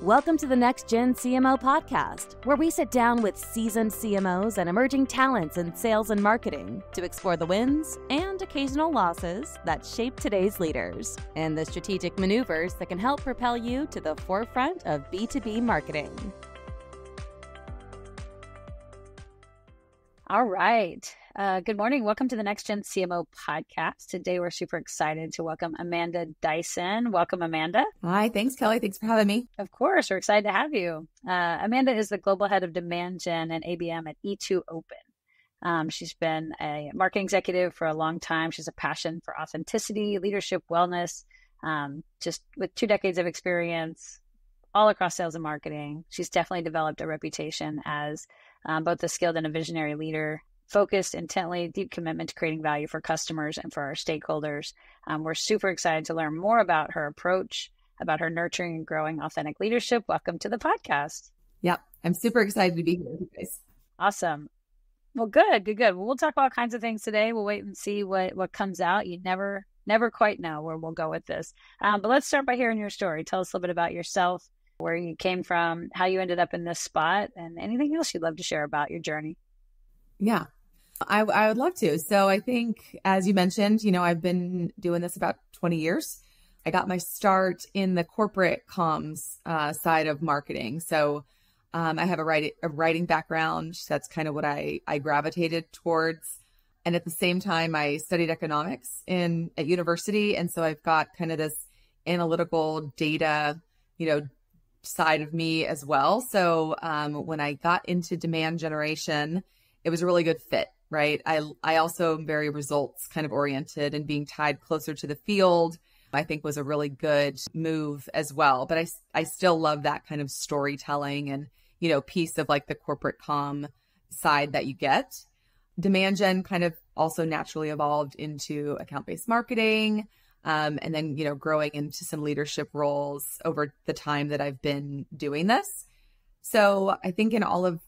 Welcome to the Next Gen CMO podcast, where we sit down with seasoned CMOs and emerging talents in sales and marketing to explore the wins and occasional losses that shape today's leaders and the strategic maneuvers that can help propel you to the forefront of B2B marketing. All right. Good morning. Welcome to the Next Gen CMO podcast. Today, we're super excited to welcome Amanda Dyson. Welcome, Amanda. Hi. Thanks, Kelly. Thanks for having me. Of course. We're excited to have you. Amanda is the global head of demand gen and ABM at E2 Open. She's been a marketing executive for a long time. She's a passion for authenticity, leadership, wellness, just with 2 decades of experience all across sales and marketing. She's definitely developed a reputation as both a skilled and a visionary leader, focused intently, deep commitment to creating value for customers and for our stakeholders. We're super excited to learn more about her approach, about her nurturing and growing authentic leadership. Welcome to the podcast. Yep. I'm super excited to be here with you guys. Awesome. Well, good. Well, we'll talk about all kinds of things today. We'll wait and see what comes out. You never quite know where we'll go with this. But let's start by hearing your story. Tell us a little bit about yourself, where you came from, how you ended up in this spot, and anything else you'd love to share about your journey. Yeah, I would love to. So I think, as you mentioned, I've been doing this about 20 years. I got my start in the corporate comms side of marketing. So I have a writing background. That's kind of what I gravitated towards. And at the same time, I studied economics at university. And so I've got kind of this analytical data, side of me as well. So when I got into demand generation, it was a really good fit, right? I also am very results kind of oriented, and being tied closer to the field, I think was a really good move as well. But I still love that kind of storytelling and, piece of like the corporate comm side that you get. Demand gen kind of also naturally evolved into account-based marketing. And then, growing into some leadership roles over the time that I've been doing this. So I think in all of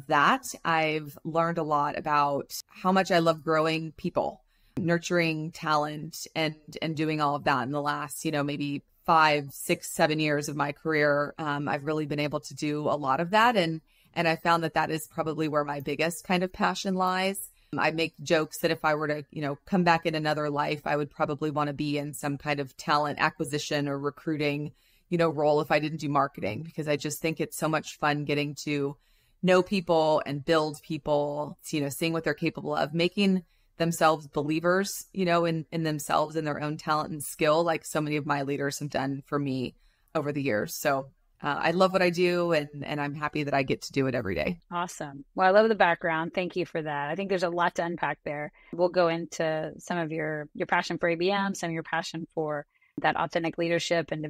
that, I've learned a lot about how much I love growing people, nurturing talent, and doing all of that in the last, maybe 5, 6, 7 years of my career. I've really been able to do a lot of that. And I found that is probably where my biggest kind of passion lies. I make jokes that if I were to, come back in another life, I would probably want to be in some kind of talent acquisition or recruiting, role if I didn't do marketing, because I just think it's so much fun getting to know people and build people, seeing what they're capable of, making themselves believers, in themselves and their own talent and skill, like so many of my leaders have done for me over the years. So I love what I do, and I'm happy that I get to do it every day. Awesome. Well, I love the background. Thank you for that. I think there's a lot to unpack there. We'll go into some of your passion for ABM, some of your passion for that authentic leadership and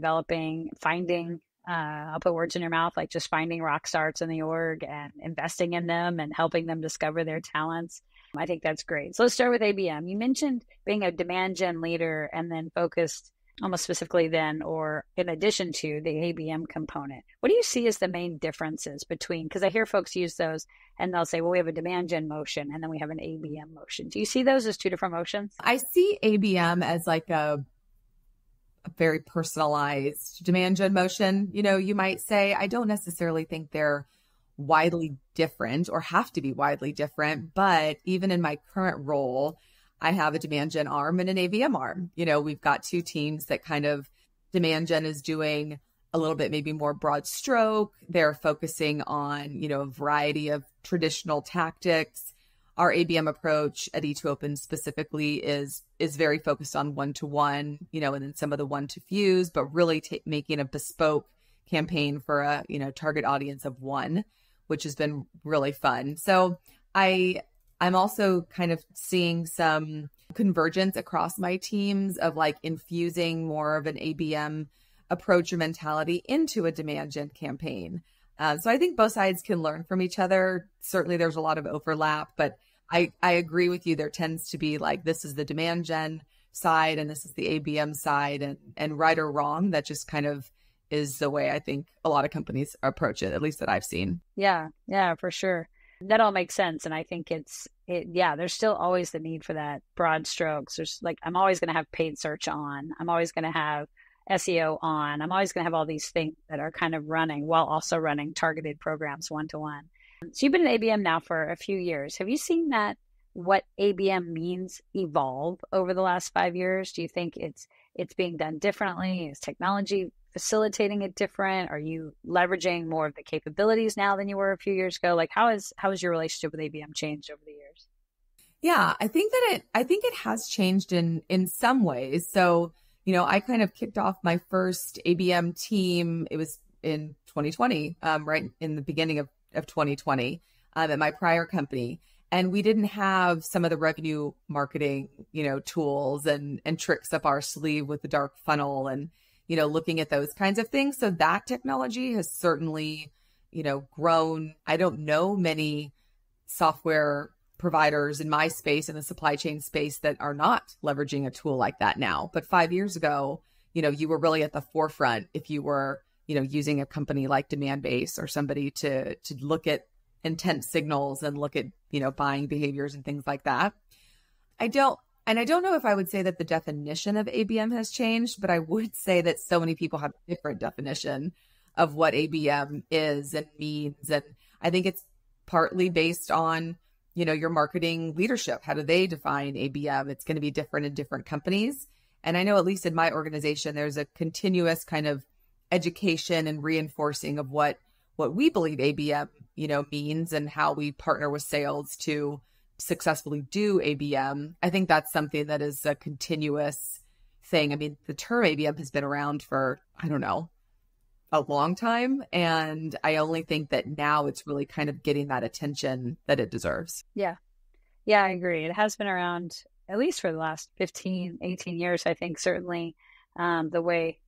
finding, I'll put words in your mouth, like just finding rock stars in the org and investing in them and helping them discover their talents. I think that's great. So let's start with ABM. You mentioned being a demand gen leader and then focused almost specifically then, or in addition to the ABM component. What do you see as the main differences between, because I hear folks use those and they'll say, well, we have a demand gen motion and then we have an ABM motion. Do you see those as two different motions? I see ABM as like a very personalized demand gen motion. You might say, I don't necessarily think they're widely different or have to be widely different, but even in my current role, I have a demand gen arm and an ABM arm. We've got 2 teams that kind of demand gen is doing a little bit, maybe more broad stroke. They're focusing on, a variety of traditional tactics. Our ABM approach at E2 Open specifically is very focused on one-to-one, and then some of the one-to-fews, but really making a bespoke campaign for a, target audience of 1, which has been really fun. So I'm also kind of seeing some convergence across my teams of like infusing more of an ABM approach or mentality into a demand gen campaign. So I think both sides can learn from each other. Certainly there's a lot of overlap, but I agree with you. There tends to be like, this is the demand gen side and this is the ABM side, and right or wrong, that just kind of is the way I think a lot of companies approach it, at least that I've seen. Yeah, for sure. That all makes sense. And I think there's still always the need for that broad strokes. There's like, I'm always going to have paid search on. I'm always going to have SEO on. I'm always going to have all these things that are kind of running while also running targeted programs one-to-one. So you've been at ABM now for a few years. Have you seen that what ABM means evolve over the last 5 years? Do you think it's being done differently? Is technology facilitating it different? Are you leveraging more of the capabilities now than you were a few years ago? Like how has your relationship with ABM changed over the years? Yeah, I think it has changed in some ways. So, I kind of kicked off my first ABM team. It was in 2020, right in the beginning of 2020, at my prior company. And we didn't have some of the revenue marketing, tools and tricks up our sleeve with the dark funnel and, looking at those kinds of things. So that technology has certainly, grown. I don't know many software providers in my space, in the supply chain space, that are not leveraging a tool like that now. But 5 years ago, you were really at the forefront if you were, using a company like Demandbase or somebody to look at intent signals and look at, buying behaviors and things like that. I don't know if I would say that the definition of ABM has changed, but I would say that so many people have a different definition of what ABM is and means. And I think it's partly based on, your marketing leadership. How do they define ABM? It's going to be different in different companies. And I know at least in my organization, there's a continuous kind of education and reinforcing of what we believe ABM, means and how we partner with sales to successfully do ABM. I think that's something that is a continuous thing. I mean, the term ABM has been around for, I don't know, a long time. And I only think that now it's really kind of getting that attention that it deserves. Yeah. Yeah, I agree. It has been around at least for the last 15, 18 years, I think, certainly the way,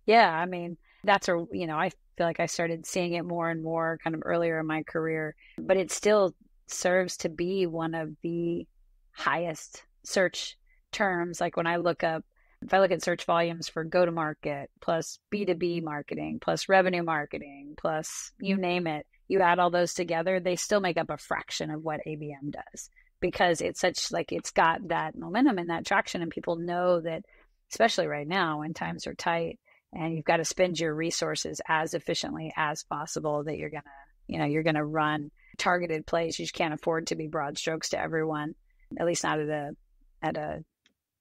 I mean, that's I feel like I started seeing it more and more kind of earlier in my career, but it still serves to be one of the highest search terms. Like when if I look at search volumes for go-to-market plus B2B marketing plus revenue marketing plus you name it, you add all those together, they still make up a fraction of what ABM does because it's it's got that momentum and that traction, and people know that, especially right now when times are tight and you've got to spend your resources as efficiently as possible, that you're going to run targeted plays. You just can't afford to be broad strokes to everyone, at least not at a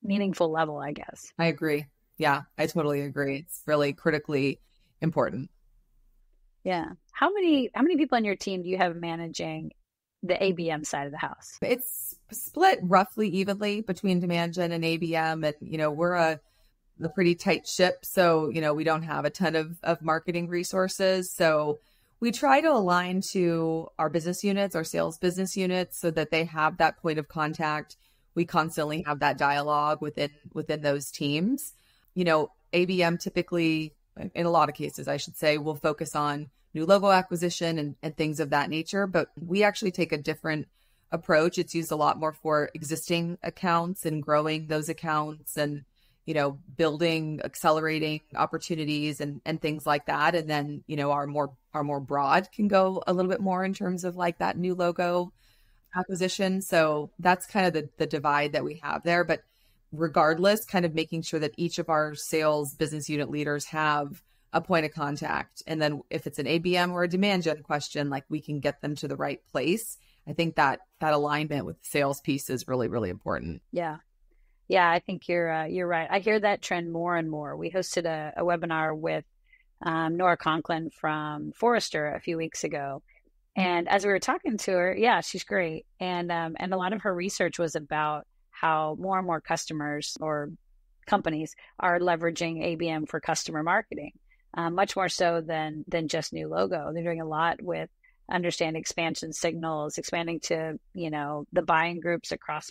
meaningful level, I guess. I agree. Yeah, I totally agree. It's really critically important. Yeah. How many people on your team do you have managing the ABM side of the house? It's split roughly evenly between demand gen and ABM. And, we're a pretty tight ship. So, we don't have a ton of marketing resources. So we try to align to our business units, our sales business units, so that they have that point of contact. We constantly have that dialogue within those teams. ABM typically, in a lot of cases, I should say, will focus on new logo acquisition and things of that nature. But we actually take a different approach. It's used a lot more for existing accounts and growing those accounts and, building, accelerating opportunities and things like that. And then, our more broad can go a little bit more in terms of like that new logo acquisition. So that's kind of the divide that we have there. But regardless, kind of making sure that each of our sales business unit leaders have a point of contact. And then if it's an ABM or a demand gen question, like we can get them to the right place. I think that alignment with the sales piece is really, really important. Yeah. Yeah, I think you're right. I hear that trend more and more. We hosted a webinar with Nora Conklin from Forrester a few weeks ago. And as we were talking to her, yeah, she's great. And a lot of her research was about how more and more customers or companies are leveraging ABM for customer marketing, much more so than just new logo. They're doing a lot with understand expansion signals, expanding to, the buying groups across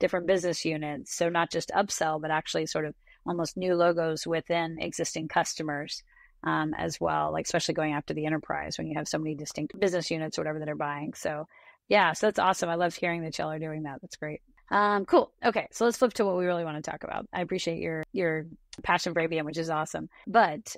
different business units. So not just upsell, but actually sort of almost new logos within existing customers. As well, like especially going after the enterprise when you have so many distinct business units or whatever that are buying. So yeah, so that's awesome. I love hearing that y'all are doing that. That's great. Cool. Okay, so let's flip to what we really want to talk about. I appreciate your passion for ABM, which is awesome. But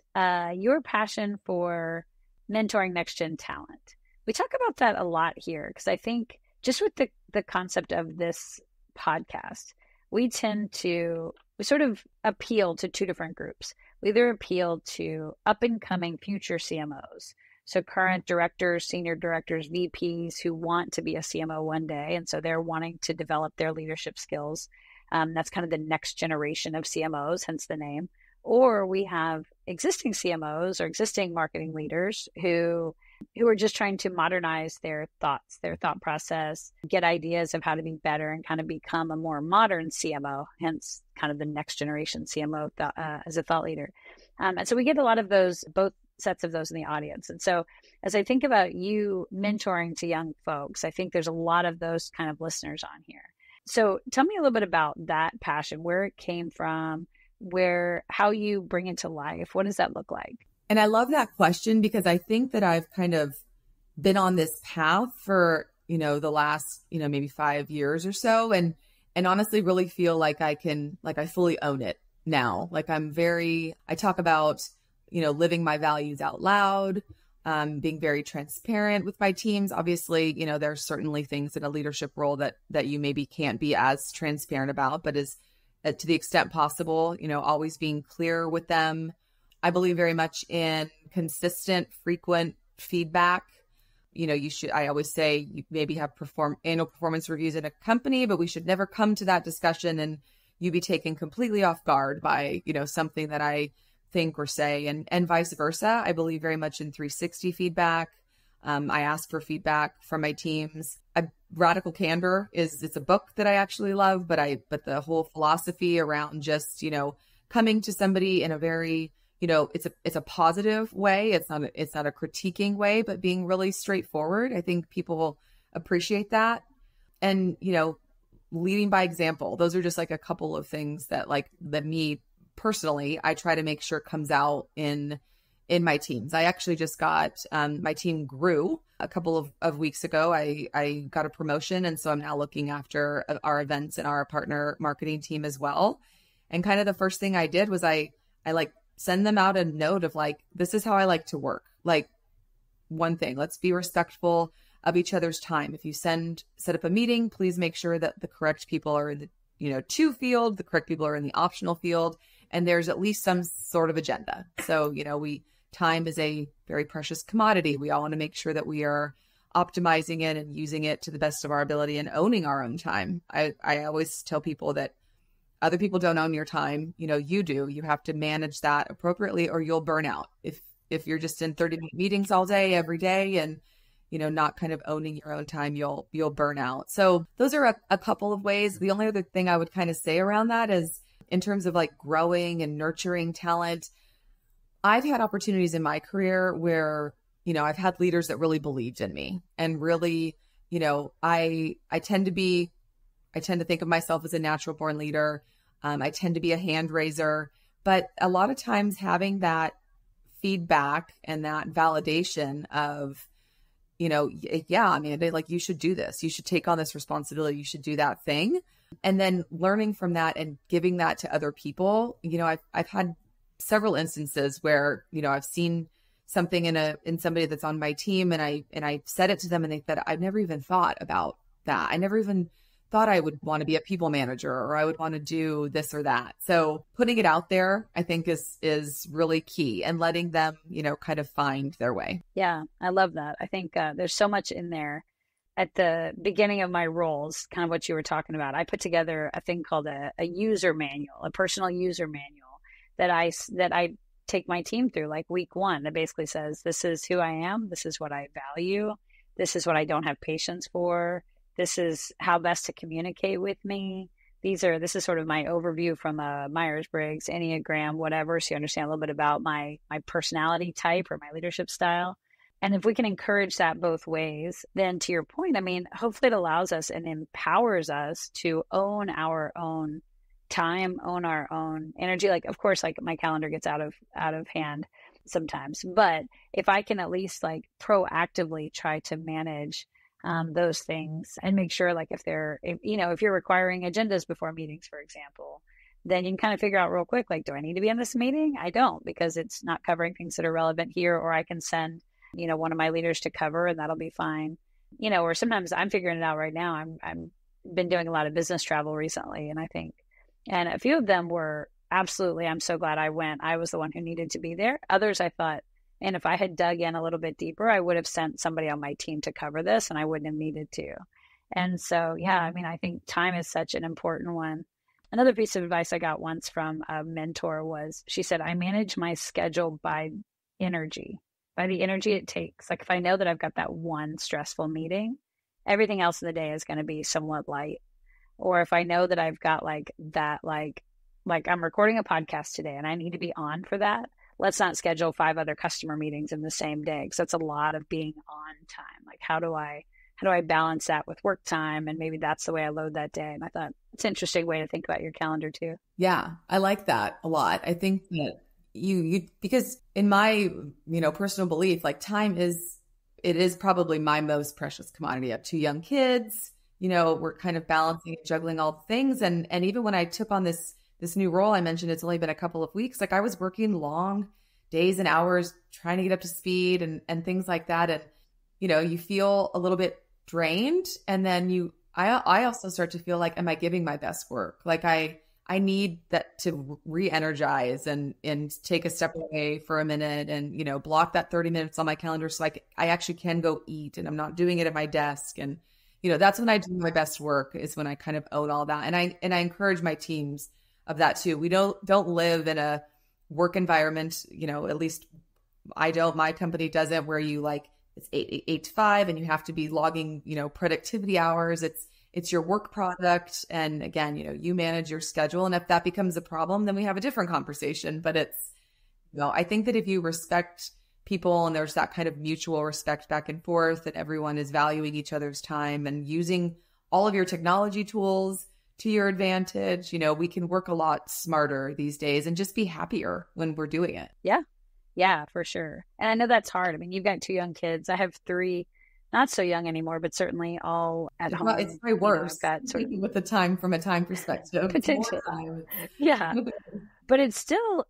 your passion for mentoring next gen talent. We talk about that a lot here because I think just with the concept of this podcast, we sort of appeal to two different groups. We either appeal to up and coming future CMOs. So current directors, senior directors, VPs who want to be a CMO one day. And so they're wanting to develop their leadership skills. That's kind of the next generation of CMOs, hence the name. Or we have existing CMOs or existing marketing leaders who are just trying to modernize their thoughts, their thought process, get ideas of how to be better and kind of become a more modern CMO, hence kind of the next generation CMO as a thought leader. And so we get a lot of those, both sets of those in the audience. And so as I think about you mentoring to young folks, I think there's a lot of those kind of listeners on here. So tell me a little bit about that passion, where it came from, how you bring it to life. What does that look like? And I love that question because I think that I've kind of been on this path for, the last, maybe 5 years or so. And honestly really feel like I fully own it now. Like I talk about, living my values out loud, being very transparent with my teams. Obviously, there's certainly things in a leadership role that you maybe can't be as transparent about, but is to the extent possible, always being clear with them. I believe very much in consistent, frequent feedback. I always say you maybe have annual performance reviews in a company, but we should never come to that discussion and you be taken completely off guard by, something that I think or say, and vice versa. I believe very much in 360 feedback. I ask for feedback from my teams. Radical Candor it's a book that I actually love, but the whole philosophy around just, coming to somebody in a very, it's a positive way. It's not a critiquing way, but being really straightforward. I think people appreciate that. And, leading by example. Those are just like a couple of things that me personally, I try to make sure comes out in my teams. I actually just got, my team grew a couple of weeks ago. I got a promotion. And so I'm now looking after our events and our partner marketing team as well. And kind of the first thing I did was I send them out a note of this is how I like to work. One thing, let's be respectful of each other's time. If you set up a meeting, please make sure that the correct people are in the to field, the correct people are in the optional field, and there's at least some sort of agenda. So, time is a very precious commodity. We all want to make sure that we are optimizing it and using it to the best of our ability and owning our own time. I always tell people that other people don't own your time. You do. You have to manage that appropriately or you'll burn out. If you're just in 30-minute meetings all day, every day, and, not kind of owning your own time, you'll burn out. So those are a couple of ways. The only other thing I would kind of say around that is in terms of growing and nurturing talent, I've had opportunities in my career where, I've had leaders that really believed in me and really, I tend to think of myself as a natural born leader. I tend to be a hand raiser, but a lot of times having that feedback and that validation of, Amanda, you should do this. You should take on this responsibility. You should do that thing. And then learning from that and giving that to other people. I've had several instances where, I've seen something in somebody that's on my team and I said it to them and they said, I've never even thought about that. I never even thought I would want to be a people manager or I would want to do this or that. So putting it out there, I think is really key and letting them, kind of find their way. Yeah, I love that. I think there's so much in there. At the beginning of my roles, kind of what you were talking about, I put together a thing called a user manual, a personal user manual that I take my team through week 1 that basically says, this is who I am. This is what I value. This is what I don't have patience for. This is how best to communicate with me. This is sort of my overview from a Myers-Briggs, Enneagram, whatever. So you understand a little bit about my personality type or my leadership style. And if we can encourage that both ways, then to your point, hopefully it allows us and empowers us to own our own time, own our own energy. Of course, my calendar gets out of hand sometimes, but if I can at least proactively try to manage those things and make sure if you're requiring agendas before meetings, for example, then you can kind of figure out real quick, do I need to be in this meeting? I don't, because it's not covering things that are relevant here, or I can send, one of my leaders to cover and that'll be fine. Or sometimes I'm figuring it out right now. I'm been doing a lot of business travel recently. And I think And a few of them were absolutely, I'm so glad I went. I was the one who needed to be there. Others I thought, and if I had dug in a little bit deeper, I would have sent somebody on my team to cover this and I wouldn't have needed to. And so, yeah, I mean, I think time is such an important one. Another piece of advice I got once from a mentor was, she said, I manage my schedule by energy, by the energy it takes. Like if I know that I've got that one stressful meeting, everything else in the day is going to be somewhat light. Or if I know that I've got like that, like I'm recording a podcast today and I need to be on for that, let's not schedule 5 other customer meetings in the same day, because that's a lot of being on time. Like how do I balance that with work time? And maybe that's the way I load that day. And I thought it's an interesting way to think about your calendar too. Yeah, I like that a lot. I think that you because in my, personal belief, like time is probably my most precious commodity. I have 2 young kids, we're kind of balancing and juggling all the things. And even when I took on this new role, I mentioned it's only been a couple of weeks. Like I was working long days and hours trying to get up to speed and things like that. And, you feel a little bit drained. And then I also start to feel like, am I giving my best work? Like I need that to re-energize and take a step away for a minute and, block that 30 minutes on my calendar. So I actually can go eat and I'm not doing it at my desk. And, that's when I do my best work, is when I kind of own all that. And I encourage my teams of that too. We don't live in a work environment, at least I don't, my company doesn't, where you like, it's 8 to 5 and you have to be logging, productivity hours. It's your work product. And again, you manage your schedule. And if that becomes a problem, then we have a different conversation. But it's, I think that if you respect people and there's that kind of mutual respect back and forth, that everyone is valuing each other's time and using all of your technology tools to your advantage, we can work a lot smarter these days and just be happier when we're doing it. Yeah. Yeah, for sure. And I know that's hard. I mean, you've got 2 young kids. I have 3, not so young anymore, but certainly all at home. Well, it's probably worse got sort of, with the time, from a time perspective. Potentially. Yeah. But it's still,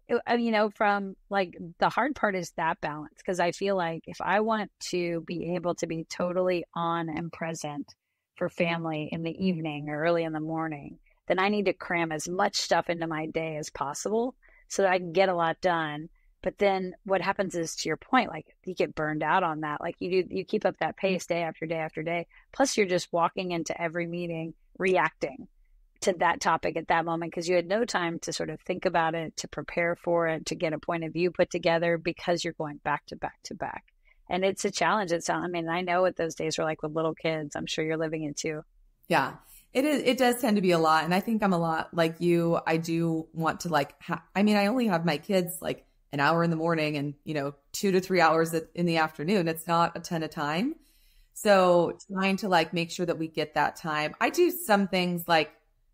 from like the hard part is that balance. Because I feel like if I want to be able to be totally on and present for family in the evening or early in the morning, then I need to cram as much stuff into my day as possible so that I can get a lot done. But then what happens is, to your point, like you get burned out on that. Like you keep up that pace day after day after day. Plus you're just walking into every meeting reacting to that topic at that moment, because you had no time to sort of think about it, to prepare for it, to get a point of view put together, because you're going back to back to back. And it's a challenge. I know what those days are like with little kids. I'm sure you're living it too. Yeah, it is. It does tend to be a lot. And I think I'm a lot like you. I do want to I only have my kids like an hour in the morning and, 2 to 3 hours in the afternoon. It's not a ton of time. So trying to make sure that we get that time. I do some things like,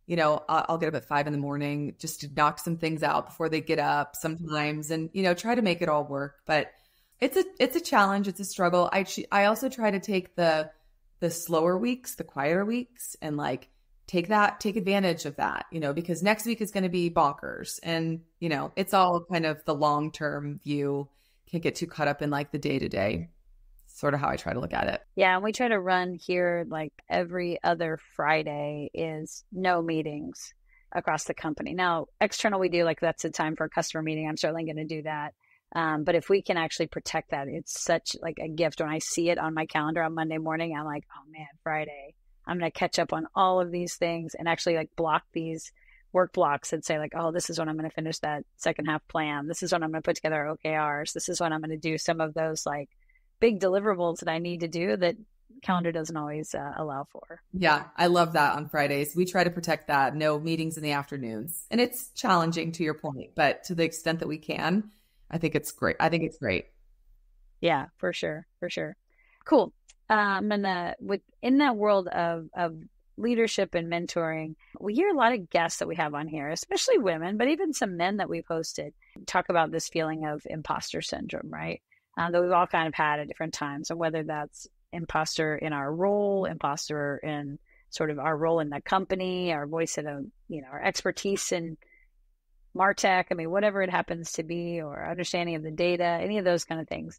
I'll get up at 5 in the morning just to knock some things out before they get up sometimes and, try to make it all work. But it's a challenge. It's a struggle. I also try to take the slower weeks, the quieter weeks, and take advantage of that, because next week is going to be bonkers. And, it's all kind of the long-term view. Can't get too caught up in the day-to-day. Sort of how I try to look at it. Yeah. And we try to run here every other Friday is no meetings across the company. Now, external, we do that's a time for a customer meeting. I'm certainly going to do that. But if we can actually protect that, it's such a gift. When I see it on my calendar on Monday morning, I'm like, oh man, Friday, I'm going to catch up on all of these things and actually block these work blocks and say oh, this is when I'm going to finish that second half plan. This is when I'm going to put together OKRs. This is when I'm going to do some of those big deliverables that I need to do that calendar doesn't always allow for. Yeah, I love that on Fridays. We try to protect that. No meetings in the afternoons. And it's challenging, to your point, but to the extent that we can, I think it's great. Yeah, for sure. For sure. Cool. And in that world of leadership and mentoring, we hear a lot of guests that we have on here, especially women, but even some men that we've hosted, talk about this feeling of imposter syndrome, right? That we've all kind of had at different times, and whether that's imposter in our role, imposter in sort of our role in the company, our voice in our expertise in MarTech, whatever it happens to be, or understanding of the data, any of those kind of things.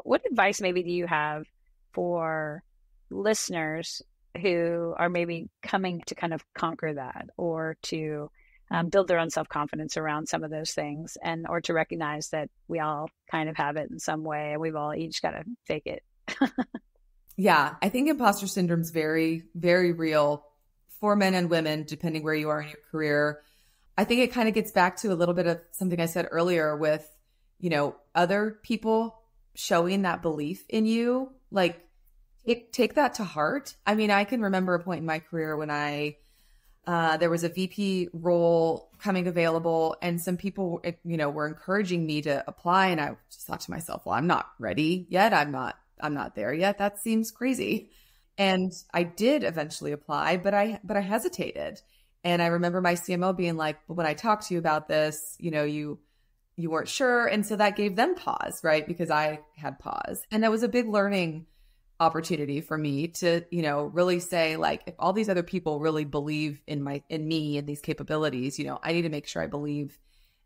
What advice maybe do you have for listeners who are maybe coming to kind of conquer that, or to build their own self-confidence around some of those things, and or to recognize that we all kind of have it in some way and we've all each got to fake it. Yeah, I think imposter syndrome is very, very real for men and women, depending where you are in your career. I think it kind of gets back to a little bit of something I said earlier with, other people showing that belief in you. Like, take that to heart. I mean, I can remember a point in my career when there was a VP role coming available, and some people, were encouraging me to apply. And I just thought to myself, well, I'm not ready yet. I'm not there yet. That seems crazy. And I did eventually apply, but I hesitated. And I remember my CMO being like, but when I talked to you about this, you weren't sure. And so that gave them pause, right? Because I had pause. And that was a big learning opportunity for me to, really say, like, if all these other people really believe in me and these capabilities, I need to make sure I believe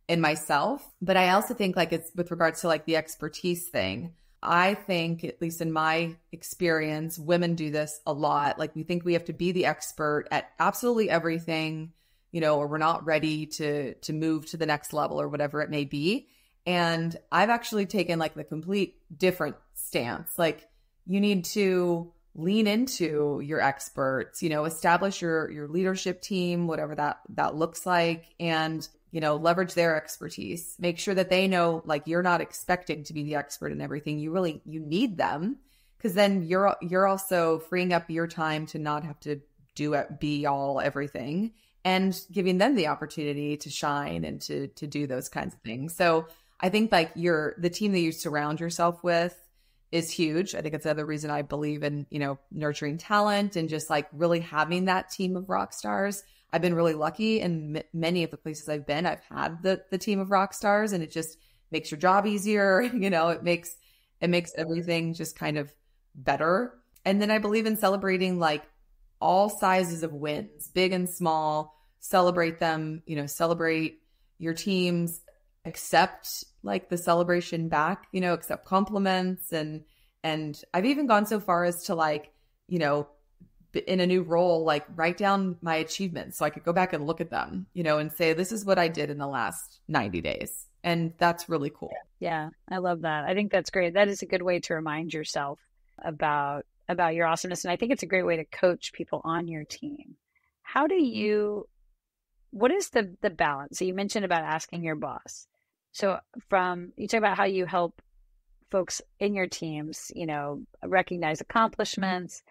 in myself. But I also think, like, it's with regards to like the expertise thing. I think, at least in my experience, women do this a lot. Like, we think we have to be the expert at absolutely everything, or we're not ready to move to the next level or whatever it may be. And I've actually taken like the complete different stance. Like, you need to lean into your experts, establish your leadership team, whatever that looks like, and leverage their expertise. Make sure that they know, like, you're not expecting to be the expert in everything. You need them, because then you're also freeing up your time to not have to be all everything, and giving them the opportunity to shine and to do those kinds of things. So I think like the team that you surround yourself with is huge. I think it's the other reason I believe in, nurturing talent and just like really having that team of rock stars. I've been really lucky in many of the places I've been. I've had the team of rock stars, and it just makes your job easier. It makes everything just kind of better. And then I believe in celebrating like all sizes of wins, big and small. Celebrate them, celebrate your teams, accept like the celebration back, accept compliments. And I've even gone so far as to like, in a new role, like write down my achievements so I could go back and look at them, and say, this is what I did in the last 90 days. And that's really cool. Yeah, I love that. I think that's great. That is a good way to remind yourself about your awesomeness. And I think it's a great way to coach people on your team. What is the balance? So you mentioned about asking your boss. So you talk about how you help folks in your teams, recognize accomplishments,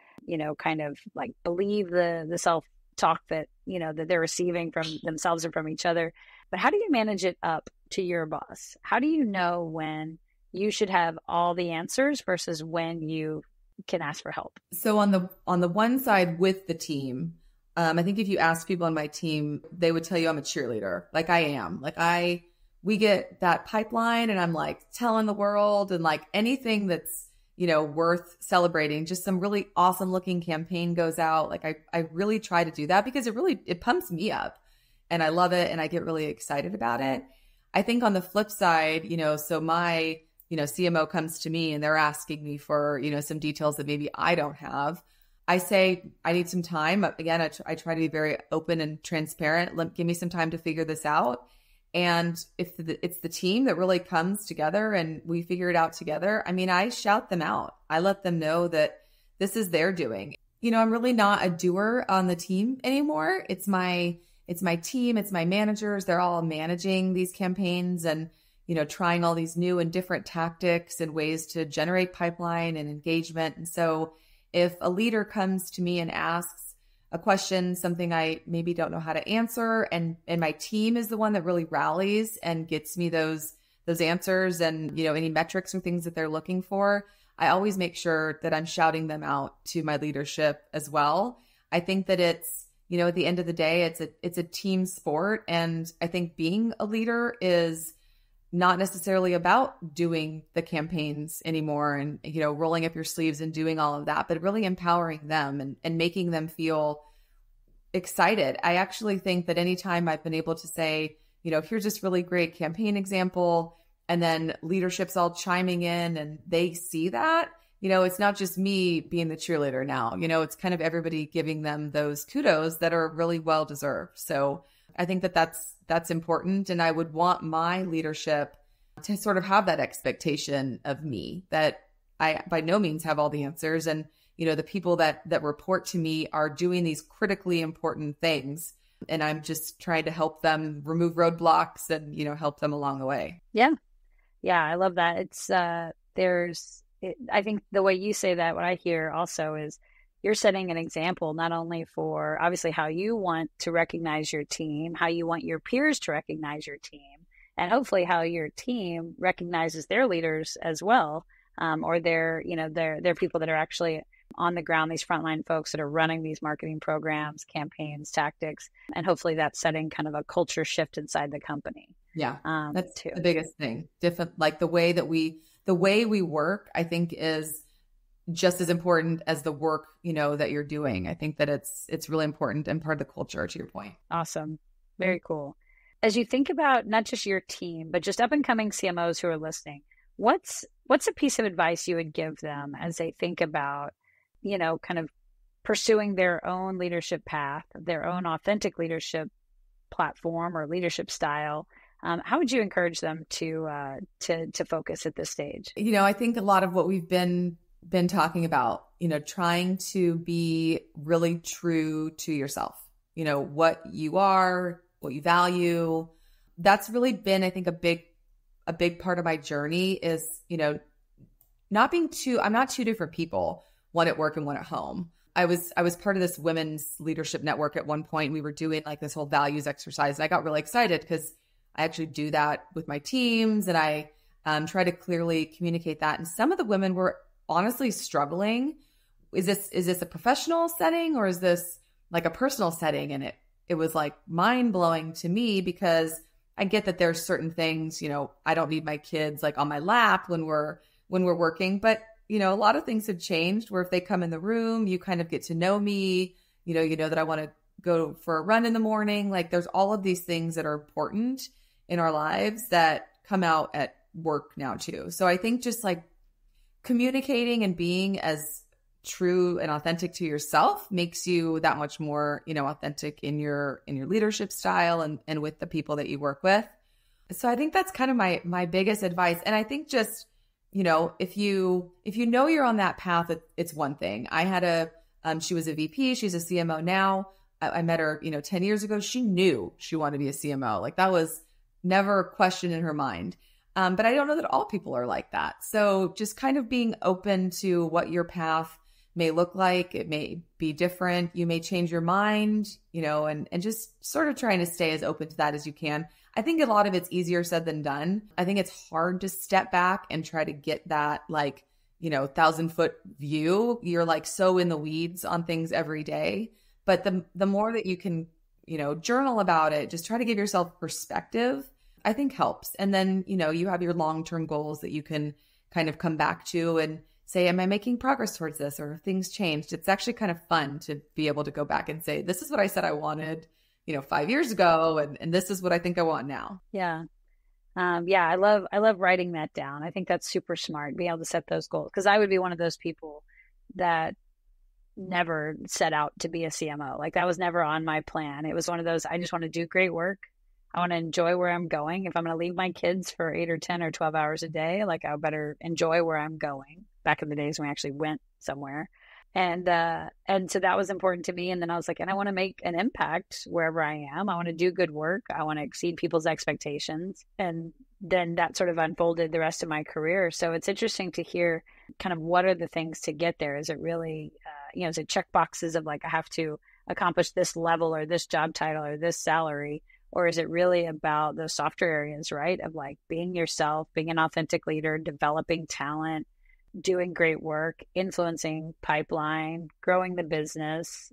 kind of like believe the self-talk that, that they're receiving from themselves and from each other. But how do you manage it up to your boss? How do you know when you should have all the answers versus when you can ask for help? So on the one side with the team, I think if you ask people on my team, they would tell you I'm a cheerleader. Like I am. Like we get that pipeline and I'm like telling the world, and like anything that's, worth celebrating, just some really awesome looking campaign goes out. Like I really try to do that because it pumps me up and I love it and I get really excited about it. I think on the flip side, so my, CMO comes to me and they're asking me for, some details that maybe I don't have. I say, I need some time. Again, I try to be very open and transparent. Give me some time to figure this out. And if it's the team that really comes together and we figure it out together, I mean, I shout them out. I let them know that this is their doing. I'm really not a doer on the team anymore. It's my team. It's my managers. They're all managing these campaigns and, trying all these new and different tactics and ways to generate pipeline and engagement. And so if a leader comes to me and asks a question, something I maybe don't know how to answer, and my team is the one that really rallies and gets me those answers and, any metrics or things that they're looking for, I always make sure that I'm shouting them out to my leadership as well. I think that it's, at the end of the day, it's a team sport. And I think being a leader is not necessarily about doing the campaigns anymore and, rolling up your sleeves and doing all of that, but really empowering them and making them feel excited. I actually think that anytime I've been able to say, here's this really great campaign example, and then leadership's all chiming in and they see that, it's not just me being the cheerleader now, it's kind of everybody giving them those kudos that are really well deserved. So I think that that's important. And I would want my leadership to sort of have that expectation of me, that I by no means have all the answers. And, the people that report to me are doing these critically important things. And I'm just trying to help them remove roadblocks and, help them along the way. Yeah. Yeah. I love that. It's, I think the way you say that, what I hear also is you're setting an example, not only for obviously how you want to recognize your team, how you want your peers to recognize your team, and hopefully how your team recognizes their leaders as well, or their people that are actually on the ground, these frontline folks that are running these marketing programs, campaigns, tactics, and hopefully that's setting kind of a culture shift inside the company. Yeah, that's too the biggest thing. Different, like the way we work, I think is just as important as the work, that you're doing. I think that it's really important and part of the culture, to your point. Awesome. Very cool. As you think about not just your team, but just up and coming CMOs who are listening, what's a piece of advice you would give them as they think about, kind of pursuing their own leadership path, their own authentic leadership platform or leadership style? How would you encourage them to focus at this stage? I think a lot of what we've been talking about, trying to be really true to yourself, what you are, what you value. That's really been, I think, a big part of my journey is, I'm not two different people, one at work and one at home. I was part of this women's leadership network at one point. We were doing like this whole values exercise. And I got really excited because I actually do that with my teams, and I try to clearly communicate that. And some of the women were honestly struggling. Is this a professional setting or is this like a personal setting? And it was like mind blowing to me, because I get that there's certain things, I don't need my kids like on my lap when we're working, but a lot of things have changed where if they come in the room, you kind of get to know me, you know that I want to go for a run in the morning. Like there's all of these things that are important in our lives that come out at work now too. So I think just like communicating and being as true and authentic to yourself makes you that much more, authentic in your leadership style and with the people that you work with. So I think that's kind of my biggest advice. And I think just, if you know you're on that path, it's one thing. I had she was a VP, she's a CMO now. I met her, 10 years ago. She knew she wanted to be a CMO. Like that was never a question in her mind. But I don't know that all people are like that. So just kind of being open to what your path may look like. It may be different. You may change your mind, and just sort of trying to stay as open to that as you can. I think a lot of it's easier said than done. I think it's hard to step back and try to get that 1,000-foot view. You're like so in the weeds on things every day. But the more that you can, journal about it, just try to give yourself perspective, I think helps. And then, you have your long-term goals that you can kind of come back to and say, am I making progress towards this, or have things changed? It's actually kind of fun to be able to go back and say, this is what I said I wanted, 5 years ago. And this is what I think I want now. Yeah. I love writing that down. I think that's super smart, being able to set those goals. Cause I would be one of those people that never set out to be a CMO. Like that was never on my plan. It was one of those, I just want to do great work. I want to enjoy where I'm going. If I'm going to leave my kids for 8 or 10 or 12 hours a day, like I better enjoy where I'm going. Back in the days when we actually went somewhere. And so that was important to me. And then I was like, and I want to make an impact wherever I am. I want to do good work. I want to exceed people's expectations. And then that sort of unfolded the rest of my career. So it's interesting to hear kind of what are the things to get there. Is it really, is it check boxes of like, I have to accomplish this level or this job title or this salary? Or is it really about those softer areas, right? Of like being yourself, being an authentic leader, developing talent, doing great work, influencing pipeline, growing the business,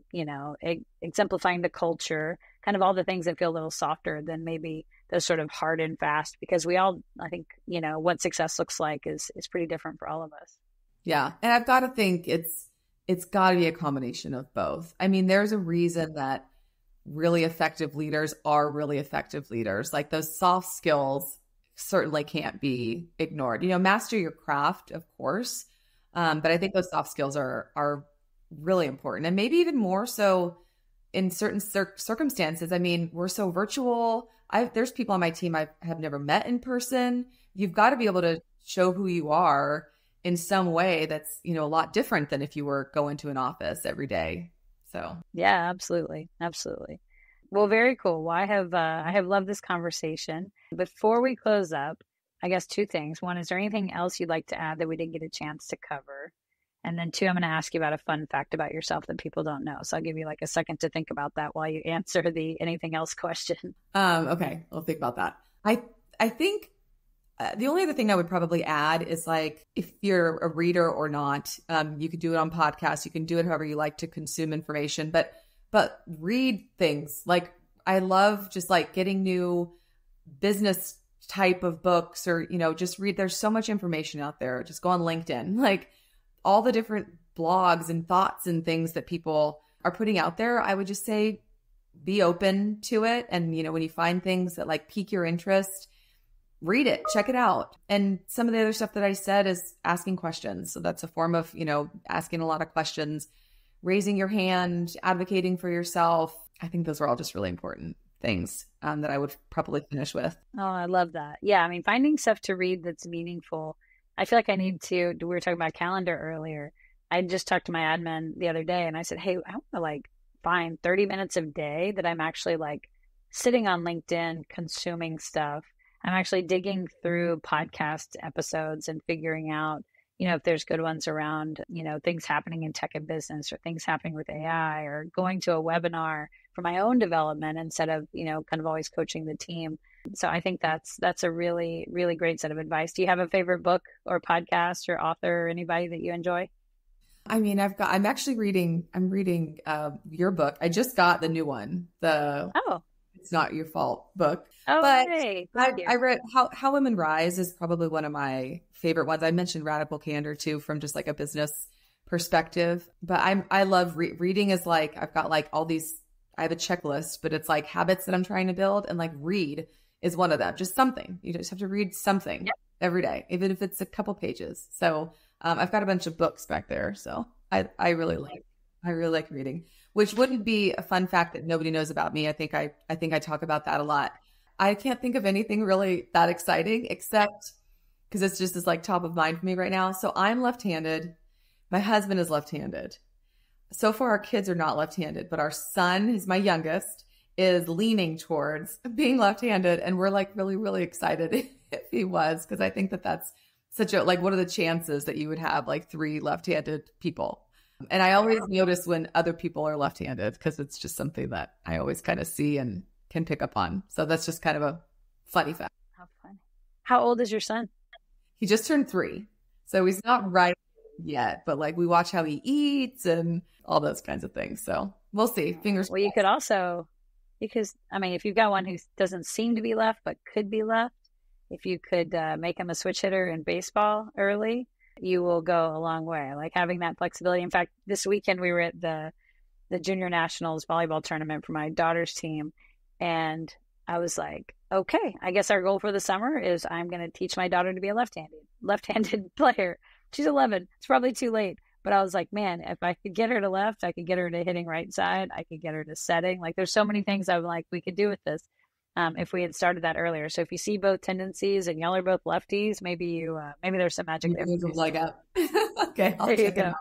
exemplifying the culture, kind of all the things that feel a little softer than maybe those sort of hard and fast, because we all, I think, what success looks like is pretty different for all of us. Yeah. And I've got to think it's got to be a combination of both. I mean, there's a reason that really effective leaders are really effective leaders. Like those soft skills certainly can't be ignored. Master your craft, of course. But I think those soft skills are really important, and maybe even more so in certain circumstances, I mean, we're so virtual. There's people on my team I have never met in person. You've got to be able to show who you are in some way that's, a lot different than if you were going to an office every day. So yeah, absolutely. Absolutely. Well, very cool. Well, I have loved this conversation. Before we close up, I guess two things. One, is there anything else you'd like to add that we didn't get a chance to cover? And then two, I'm going to ask you about a fun fact about yourself that people don't know. So I'll give you like a second to think about that while you answer the anything else question. Okay. I'll think about that. I think the only other thing I would probably add is like, if you're a reader or not, you could do it on podcasts. You can do it however you like to consume information, but read things. Like, I love just like getting new business type of books or, just read. There's so much information out there. Just go on LinkedIn, like all the different blogs and thoughts and things that people are putting out there. I would just say, be open to it. And, when you find things that like pique your interest, read it, check it out. And some of the other stuff that I said is asking questions. So that's a form of, asking a lot of questions, raising your hand, advocating for yourself. I think those are all just really important things that I would probably finish with. Oh, I love that. Yeah. I mean, finding stuff to read that's meaningful. I feel like I need to, we were talking about calendar earlier. I just talked to my admin the other day and I said, hey, I want to like find 30 minutes a day that I'm actually like sitting on LinkedIn, consuming stuff. I'm actually digging through podcast episodes and figuring out, if there's good ones around, things happening in tech and business or things happening with AI or going to a webinar for my own development instead of, kind of always coaching the team. So I think that's a really, really great set of advice. Do you have a favorite book or podcast or author or anybody that you enjoy? I mean, I'm reading your book. I just got the new one, It's Not Your Fault book. Oh, but hey, I read How Women Rise is probably one of my favorite ones. I mentioned Radical Candor too, from just like a business perspective. But I love reading. Is like, I've got like all these, I have a checklist, but it's like habits that I'm trying to build, and like read is one of them. Just something. You just have to read something every day, even if it's a couple pages. So I've got a bunch of books back there. So I really like reading, which wouldn't be a fun fact that nobody knows about me. I think I talk about that a lot. I can't think of anything really that exciting except because it's just like top of mind for me right now. So I'm left-handed. My husband is left-handed. So far, our kids are not left-handed, but our son, who's my youngest, is leaning towards being left-handed. And we're like really, really excited if he was, because I think that's such a, like, what are the chances that you would have like 3 left-handed people? And I always notice when other people are left-handed because it's just something that I always kind of see and can pick up on. So that's just kind of a funny fact. How funny. How old is your son? He just turned 3. So he's not right yet, but like we watch how he eats and all those kinds of things. So we'll see. Fingers crossed. Well, you could also, because I mean, if you've got one who doesn't seem to be left, but could be left, if you could make him a switch hitter in baseball early, you will go a long way. Like having that flexibility. In fact, this weekend we were at the Junior Nationals volleyball tournament for my daughter's team. And I was like, okay, I guess our goal for the summer is I'm going to teach my daughter to be a left-handed player. She's 11. It's probably too late. But I was like, man, if I could get her to left, I could get her to hitting right side. I could get her to setting. Like there's so many things I'm like, we could do with this if we had started that earlier. So if you see both tendencies and y'all are both lefties, maybe there's some magic there. Leg up. Okay, I'll there check you it go. out.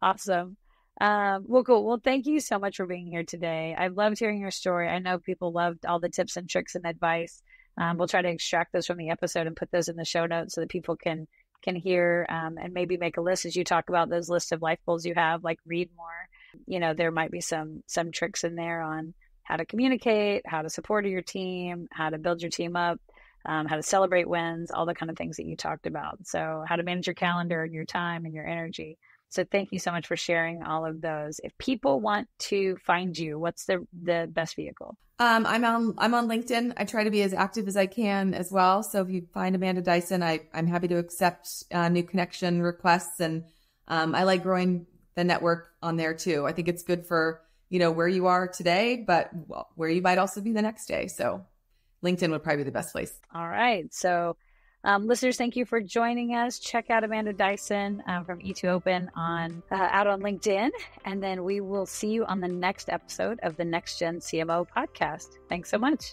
Awesome. Well, cool. Well, thank you so much for being here today. I loved hearing your story. I know people loved all the tips and tricks and advice. We'll try to extract those from the episode and put those in the show notes so that people can hear and maybe make a list as you talk about those lists of life goals you have, like read more. There might be some tricks in there on how to communicate, how to support your team, how to build your team up, how to celebrate wins, all the kind of things that you talked about. So how to manage your calendar and your time and your energy. So thank you so much for sharing all of those. If people want to find you, what's the best vehicle? I'm on LinkedIn. I try to be as active as I can as well. So if you find Amanda Dyson, I'm happy to accept new connection requests. And I like growing the network on there too. I think it's good for, where you are today, but where you might also be the next day. So LinkedIn would probably be the best place. All right. So Listeners, thank you for joining us. Check out Amanda Dyson from E2Open out on LinkedIn. And then we will see you on the next episode of the Next Gen CMO podcast. Thanks so much.